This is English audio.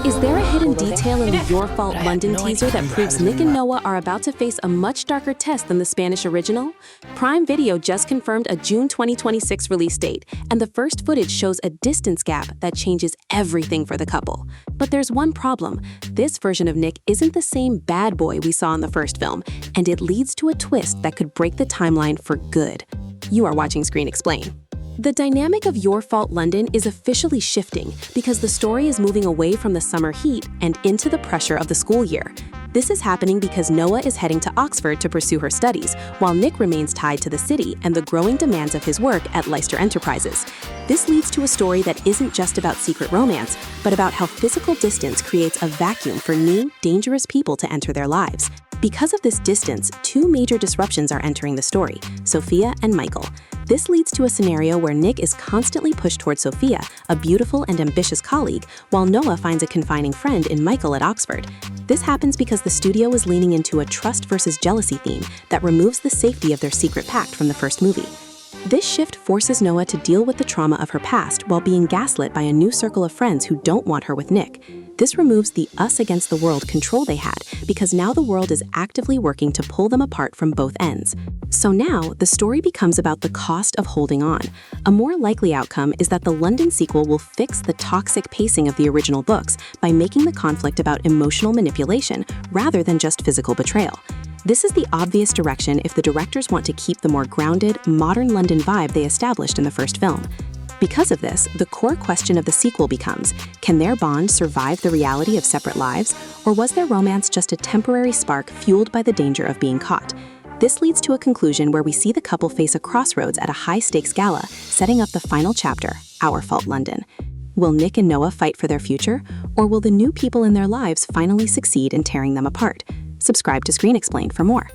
Is there a hidden detail in the Your Fault London teaser that proves Nick and Noah are about to face a much darker test than the Spanish original? Prime Video just confirmed a June 2026 release date, and the first footage shows a distance gap that changes everything for the couple. But there's one problem. This version of Nick isn't the same bad boy we saw in the first film, and it leads to a twist that could break the timeline for good. You are watching Screen Explain. The dynamic of Your Fault London is officially shifting because the story is moving away from the summer heat and into the pressure of the school year. This is happening because Noah is heading to Oxford to pursue her studies, while Nick remains tied to the city and the growing demands of his work at Leicester Enterprises. This leads to a story that isn't just about secret romance, but about how physical distance creates a vacuum for new, dangerous people to enter their lives. Because of this distance, two major disruptions are entering the story: Sophia and Michael. This leads to a scenario where Nick is constantly pushed towards Sophia, a beautiful and ambitious colleague, while Noah finds a confining friend in Michael at Oxford. This happens because the studio is leaning into a trust versus jealousy theme that removes the safety of their secret pact from the first movie. This shift forces Noah to deal with the trauma of her past while being gaslit by a new circle of friends who don't want her with Nick. This removes the us against the world control they had, because now the world is actively working to pull them apart from both ends. So now, the story becomes about the cost of holding on. A more likely outcome is that the London sequel will fix the toxic pacing of the original books by making the conflict about emotional manipulation rather than just physical betrayal. This is the obvious direction if the directors want to keep the more grounded, modern London vibe they established in the first film. Because of this, the core question of the sequel becomes, can their bond survive the reality of separate lives, or was their romance just a temporary spark fueled by the danger of being caught? This leads to a conclusion where we see the couple face a crossroads at a high-stakes gala, setting up the final chapter, Our Fault London. Will Nick and Noah fight for their future, or will the new people in their lives finally succeed in tearing them apart? Subscribe to Screen Explain for more.